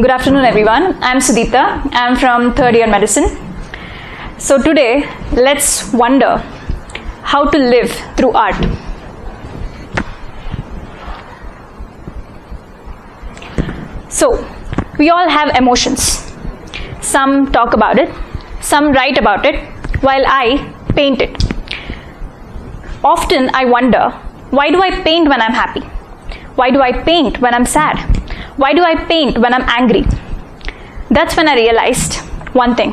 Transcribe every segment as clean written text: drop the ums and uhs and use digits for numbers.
Good afternoon, everyone. I'm Sudeeptha. I'm from third year medicine. So today, let's wonder how to live through art. So, we all have emotions. Some talk about it, some write about it, while I paint it. Often I wonder, why do I paint when I'm happy? Why do I paint when I'm sad? Why do I paint when I'm angry? That's when I realized one thing.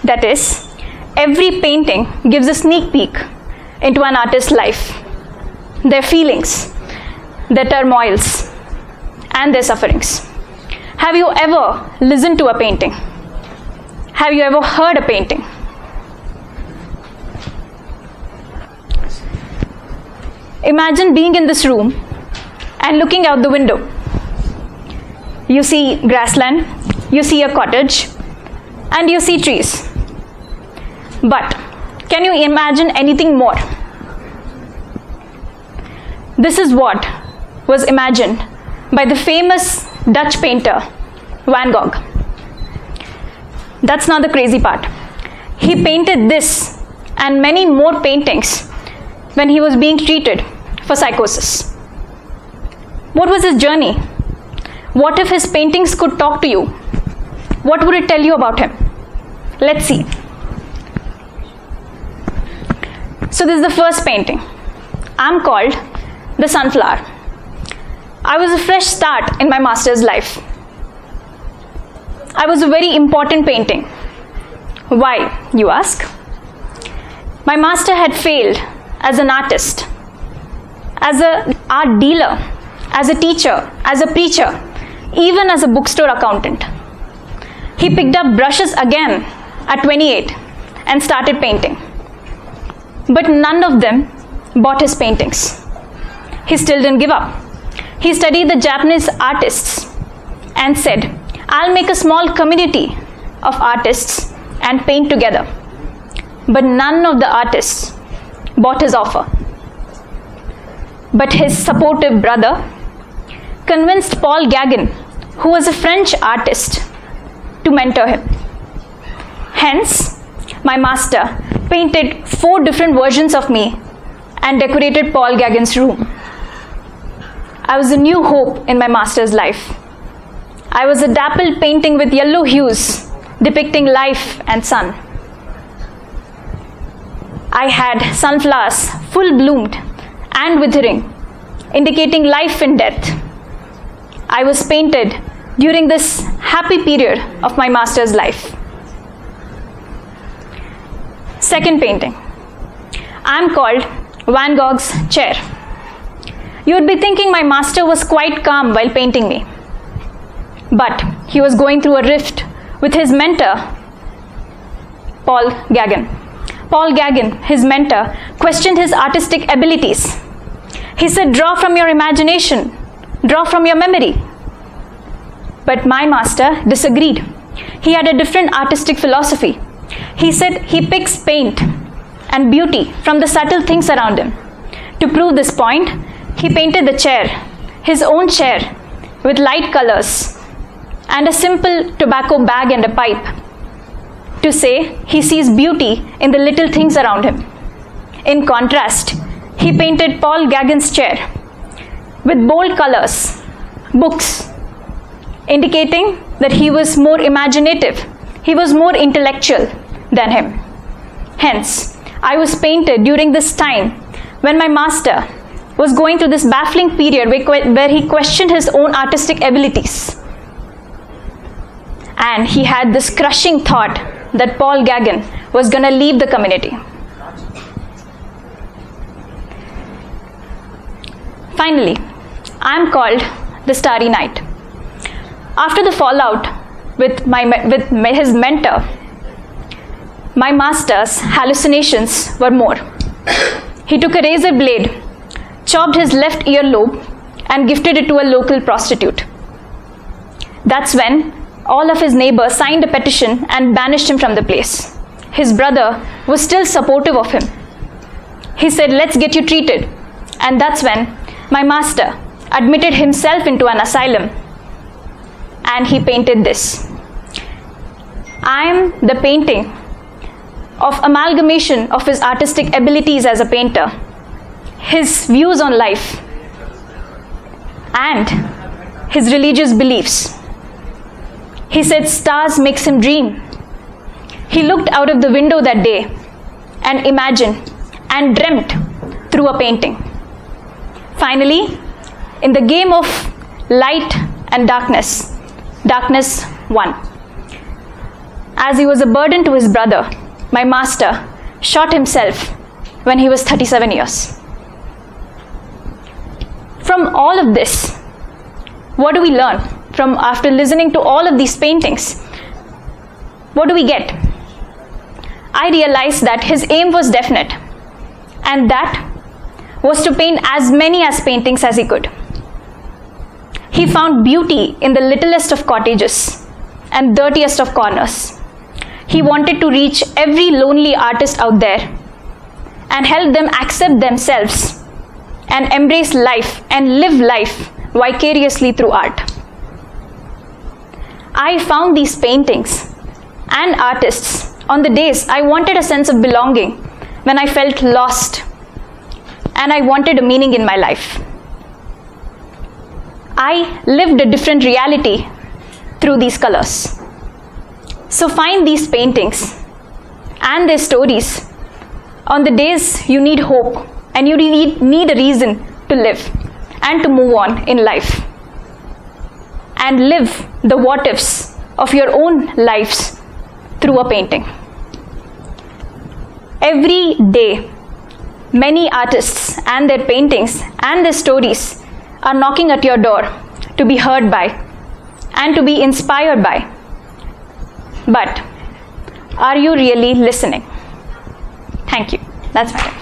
That is, every painting gives a sneak peek into an artist's life, their feelings, their turmoils, and their sufferings. Have you ever listened to a painting? Have you ever heard a painting? Imagine being in this room and looking out the window. You see grassland, you see a cottage, and you see trees. But can you imagine anything more? This is what was imagined by the famous Dutch painter Van Gogh. That's not the crazy part. He painted this and many more paintings when he was being treated for psychosis. What was his journey? What if his paintings could talk to you? What would it tell you about him? Let's see. So this is the first painting. I'm called the Sunflower. I was a fresh start in my master's life. I was a very important painting. Why, you ask? My master had failed as an artist, as an art dealer, as a teacher, as a preacher, even as a bookstore accountant. He picked up brushes again at 28 and started painting. But none of them bought his paintings. He still didn't give up. He studied the Japanese artists and said, I'll make a small community of artists and paint together. But none of the artists bought his offer. But his supportive brother convinced Paul Gauguin, who was a French artist, to mentor him. Hence, my master painted 4 different versions of me and decorated Paul Gauguin's room. I was a new hope in my master's life. I was a dappled painting with yellow hues depicting life and sun. I had sunflowers full bloomed and withering, indicating life and death. I was painted during this happy period of my master's life. Second painting. I'm called Van Gogh's Chair. You would be thinking my master was quite calm while painting me. But he was going through a rift with his mentor, Paul Gauguin. Paul Gauguin, his mentor, questioned his artistic abilities. He said, draw from your imagination, draw from your memory. But my master disagreed. He had a different artistic philosophy. He said he picks paint and beauty from the subtle things around him. To prove this point, he painted the chair, his own chair, with light colors and a simple tobacco bag and a pipe, to say he sees beauty in the little things around him. In contrast, he painted Paul Gauguin's chair with bold colors, books, indicating that he was more imaginative, he was more intellectual than him. Hence, I was painted during this time when my master was going through this baffling period where he questioned his own artistic abilities. And he had this crushing thought that Paul Gauguin was going to leave the community. Finally, I am called the Starry Night. After the fallout with his mentor, my master's hallucinations were more. He took a razor blade, chopped his left earlobe, and gifted it to a local prostitute. That's when all of his neighbors signed a petition and banished him from the place. His brother was still supportive of him. He said, let's get you treated. And that's when my master admitted himself into an asylum and he painted this. I am the painting of amalgamation of his artistic abilities as a painter, his views on life, and his religious beliefs. He said stars makes him dream. He looked out of the window that day and imagined and dreamt through a painting. Finally, in the game of light and darkness, darkness won. As he was a burden to his brother, my master shot himself when he was 37 years. From all of this, what do we learn from after listening to all of these paintings? What do we get? I realized that his aim was definite, and that was to paint as many as paintings as he could. He found beauty in the littlest of cottages and dirtiest of corners. He wanted to reach every lonely artist out there and help them accept themselves and embrace life and live life vicariously through art. I found these paintings and artists on the days I wanted a sense of belonging, when I felt lost and I wanted a meaning in my life. I lived a different reality through these colors. So find these paintings and their stories on the days you need hope and you need a reason to live and to move on in life. And live the what ifs of your own lives through a painting. Every day, many artists and their paintings and their stories are knocking at your door to be heard by and to be inspired by. But are you really listening? Thank you. That's my time.